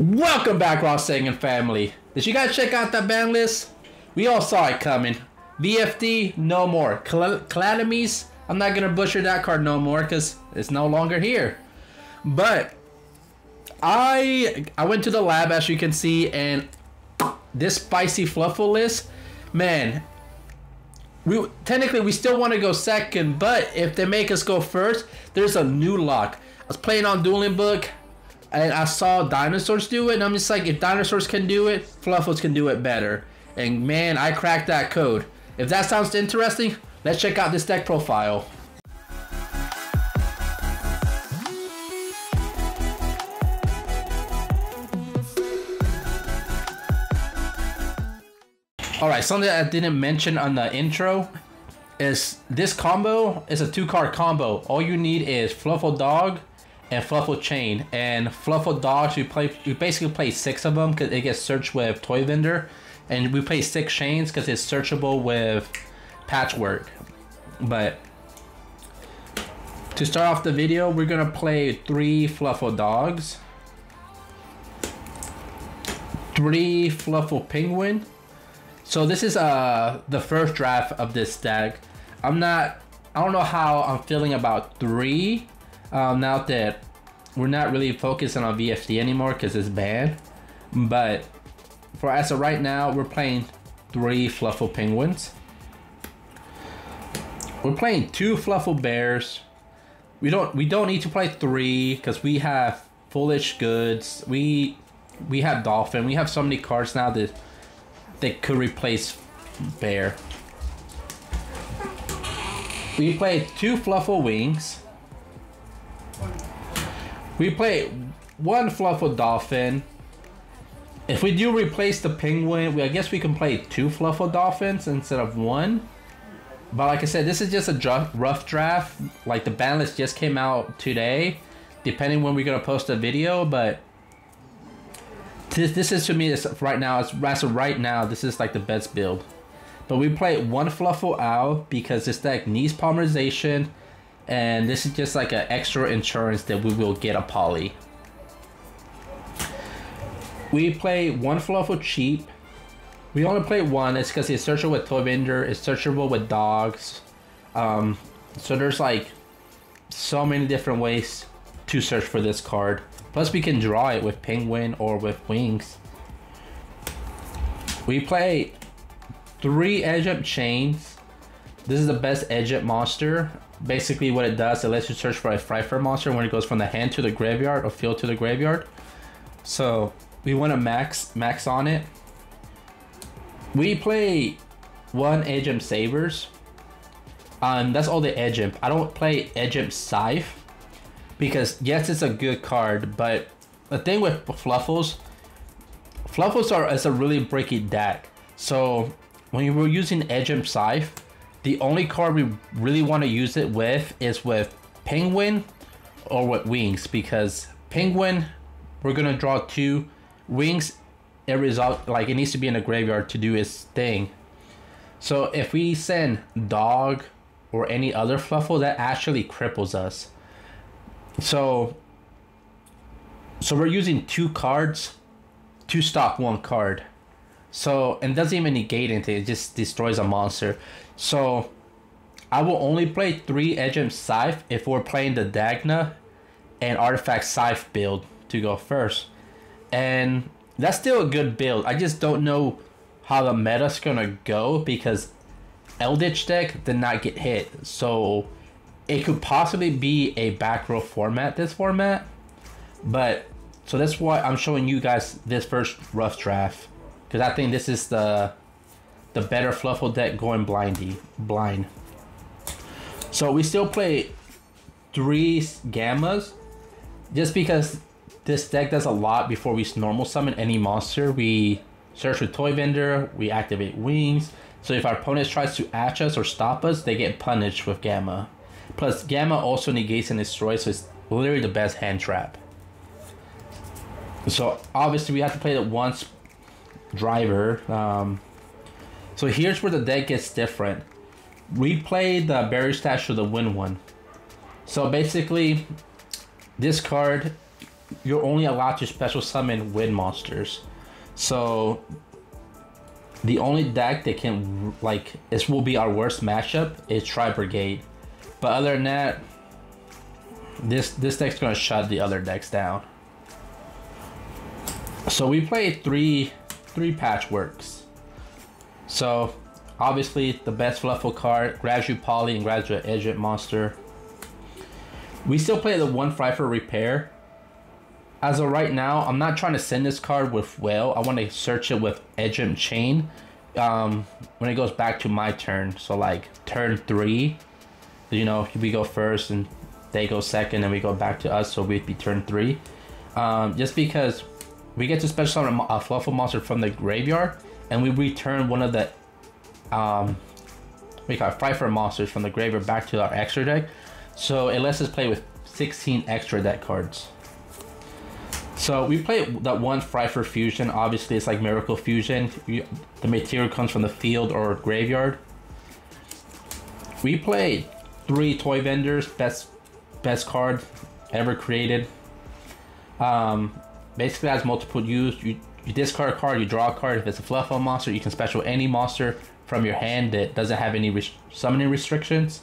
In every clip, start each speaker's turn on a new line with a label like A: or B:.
A: Welcome back, RawSangan family. Did you guys check out that ban list? We all saw it coming. VFD, no more. Calamities, I'm not gonna butcher that card no more because it's no longer here. But I went to the lab, as you can see, and this spicy Fluffal list, man. We still want to go second, but if they make us go first, there's a new lock. I was playing on Dueling Book, and I saw dinosaurs do it, and I'm just like, if dinosaurs can do it, Fluffals can do it better. And man, I cracked that code. If that sounds interesting, let's check out this deck profile. Alright, something that I didn't mention on the intro is this combo is a 2-card combo. All you need is Fluffal Dog and Fluffal Chain. And Fluffal Dogs, we basically play 6 of them because it gets searched with Toy Vendor. And we play 6 Chains because it's searchable with Patchwork. But to start off the video, we're going to play 3 Fluffal Dogs, 3 Fluffal Penguin. So this is the first draft of this deck. I don't know how I'm feeling about 3 now that we're not really focusing on VFD anymore because it's banned. But for as of right now, we're playing 3 Fluffal Penguins. We're playing 2 Fluffal Bears. We don't need to play 3 because we have Foolish Goods. We have Dolphin. We have so many cards now that they could replace Bear. We play 2 Fluffal Wings. We play 1 Fluffal Dolphin. If we do replace the Penguin, I guess we can play 2 Fluffal Dolphins instead of 1. But like I said, this is just a rough draft. Like the ban list just came out today, depending when we're gonna post the video. But this is, to me, this right now, as of right now, this is like the best build. But we play 1 Fluffal Owl because this deck needs polymerization, and this is just like an extra insurance that we will get a poly. We play 1 Fluffal Cheap. We only play 1. It's because it's searchable with Toy Vendor. It's searchable with dogs. So there's like so many different ways to search for this card. Plus we can draw it with Penguin or with Wings. We play 3 Edge Up Chains. This is the best Edge Up monster. Basically what it does, it lets you search for a Frifer monster when it goes from the hand to the graveyard or field to the graveyard. So we want to max on it. We play 1 Edge Imp Sabers. That's all the Edge Imp. I don't play Edge Imp Scythe because yes, it's a good card, but the thing with Fluffals is a really bricky deck. So when you were using Edge Imp Scythe, the only card we really want to use it with is with Penguin or with Wings, because Penguin, we're gonna draw 2. Wings, it needs to be in the graveyard to do its thing. So if we send Dog or any other Fluffal, that actually cripples us. So we're using 2 cards to stop 1 card. So, and doesn't even negate anything, it just destroys a monster. So I will only play 3 Edge Imp Scythe if we're playing the Dagna and Artifact Scythe build to go first. And that's still a good build. I just don't know how the meta's gonna go because Eldritch deck did not get hit. So it could possibly be a back row format, this format. But so that's why I'm showing you guys this first rough draft, because I think this is the better Fluffal deck going blind. So we still play 3 Gammas just because this deck does a lot before we normal summon any monster. We search with Toy Vendor, we activate Wings. So if our opponent tries to atch us or stop us, they get punished with Gamma. Plus Gamma also negates and destroys, so it's literally the best hand trap. So obviously we have to play the once driver. So here's where the deck gets different. We play the Berry Stash or the Win one. So basically this card you're only allowed to special summon wind monsters. So the only deck that can, like, this will be our worst matchup is Tri Brigade. But other than that, this deck's gonna shut the other decks down. So we played three patchworks. So obviously the best Fluffal card, grabs you Poly and grabs you an Edge monster. We still play the one Fry for Repair. As of right now, I'm not trying to send this card with Whale. I want to search it with Edge Chain when it goes back to my turn. So like turn 3, you know, we go first and they go second and we go back to us, so we'd be turn 3. Just because we get to special summon a Fluffal monster from the graveyard and we return one of the we got Fry monsters from the graveyard back to our extra deck. So it lets us play with 16 extra deck cards. So we play that one Fry for Fusion. Obviously, it's like Miracle Fusion. The material comes from the field or graveyard. We play 3 Toy Vendors, best card ever created. Basically has multiple use. You discard a card, you draw a card. If it's a Fluffal monster, you can special any monster from your hand that doesn't have any summoning restrictions.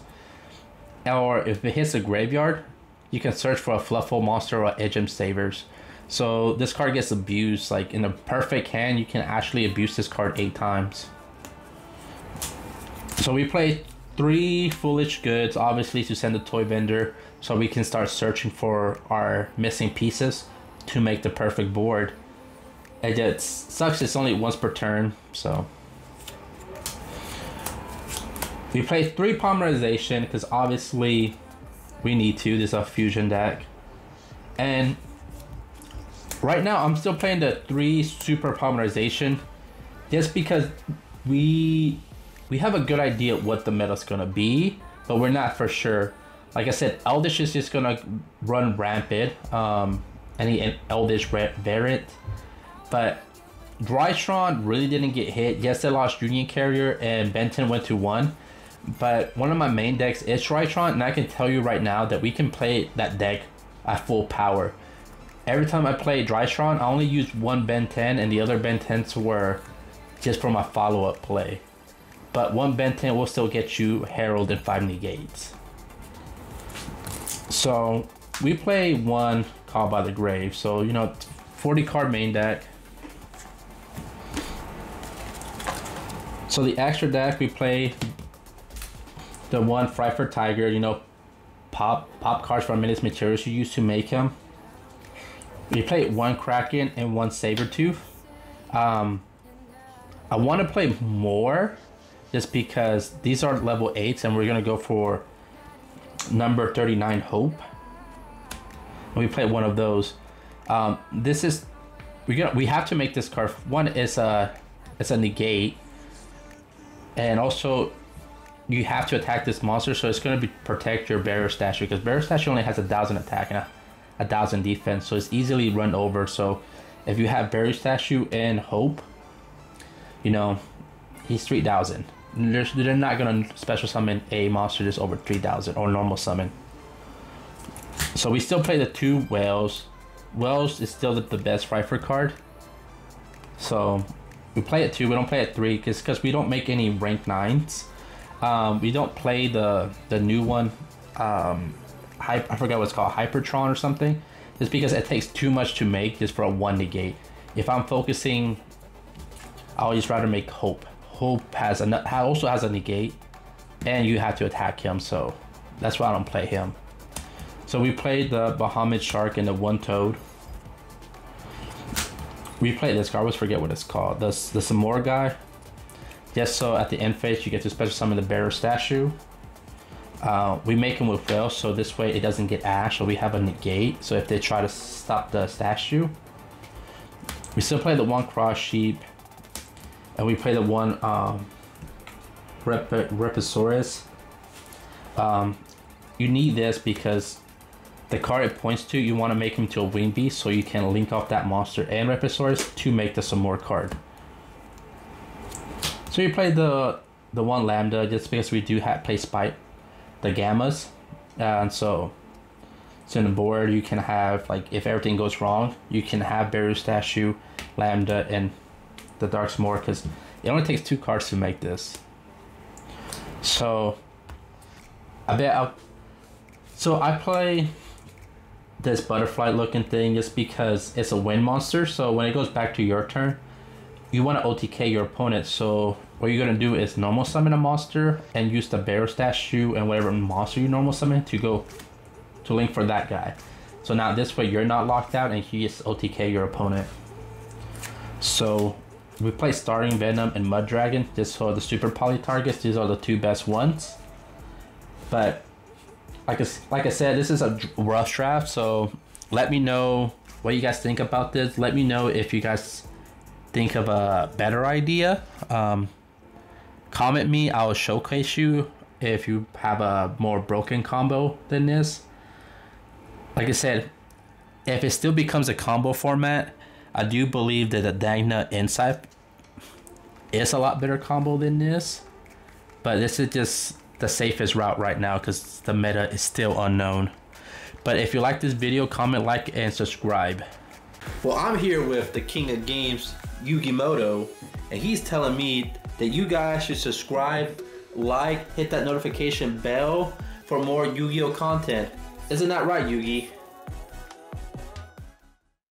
A: Or if it hits a graveyard, you can search for a Fluffal monster or Edgem Savers. So this card gets abused. Like in a perfect hand, you can actually abuse this card 8 times. So we play 3 Foolish Goods, obviously, to send a Toy Vendor, so we can start searching for our missing pieces to make the perfect board. It sucks, it's only once per turn, so. We play 3 Polymerization, because obviously we need to. This is a fusion deck. And right now, I'm still playing the 3 Super Polymerization, just because we have a good idea what the meta's gonna be, but we're not for sure. Like I said, Eldritch is just gonna run rampant. Any Eldritch variant, but Drystron really didn't get hit. Yes, they lost Union Carrier and Benton went to 1, but one of my main decks is Drystron, and I can tell you right now that we can play that deck at full power. Every time I play Drystron, I only used 1 Ben 10, and the other Ben 10s were just for my follow-up play. But 1 Ben 10 will still get you Herald and 5 negates. So we play 1 Call by the Grave. So, you know, 40 card main deck. So the extra deck, we play the 1 Fry for Tiger. You know, pop cards from minutes materials you use to make him. We play 1 Kraken and 1 Sabertooth. I want to play more just because these are level 8s and we're going to go for number 39 Hope. And we play 1 of those. This is we have to make this card. 1 is it's a negate, and also you have to attack this monster, so it's going to protect your Barrier Statue, because Barrier Statue only has 1,000 attack and 1,000 defense, so it's easily run over. So if you have Barrier Statue and Hope, you know, he's 3,000. They're not going to special summon a monster just over 3,000 or normal summon. So we still play the 2 Whales. Whales is still the best Fryfer card. So we play it 2, we don't play it 3 because we don't make any rank 9s. We don't play the new one, I forgot what it's called, Hypertron or something. Just because it takes too much to make just for a 1 negate. If I'm focusing, I'll just rather make Hope. Hope also has a negate, and you have to attack him, so that's why I don't play him. So we played the Bahamut Shark and the 1 Toad. We played this card, I always forget what it's called. The Samora guy. Just so at the end phase you get to special summon the Bearer Statue. We make him with Whale, so this way it doesn't get Ash, so we have a negate. So if they try to stop the statue. We still play the 1 Cross Sheep. And we play the 1 Reposaurus. You need this because the card it points to, you want to make him to a Wing Beast, so you can link off that monster and Reposaurus to make the some more card. So you play the 1 Lambda just because we do play Spite the Gammas, and so So in the board, you can have, like, if everything goes wrong, you can have Barrier Statue, Lambda, and the Dark S'more, because it only takes 2 cards to make this. So I play this butterfly looking thing just because it's a wind monster. So when it goes back to your turn, you want to OTK your opponent. So what you're gonna do is normal summon a monster and use the Barrier Statue and whatever monster you normal summon to link for that guy. So now this way you're not locked out and he just OTK your opponent. So we play Starting Venom and Mud Dragon. Just for the super poly targets, these are the 2 best ones. But like I said, this is a rough draft, so let me know what you guys think about this. Let me know if you guys think of a better idea. Comment me, I'll showcase you if you have a more broken combo than this. Like I said, if it still becomes a combo format, I do believe that the Dagna Insight is a lot better combo than this. But this is just the safest route right now because the meta is still unknown. But if you like this video, comment, like, and subscribe. Well, I'm here with the king of games, Yugioh, and he's telling me that you guys should subscribe, like, hit that notification bell for more Yu-Gi-Oh content. Isn't that right, Yugi?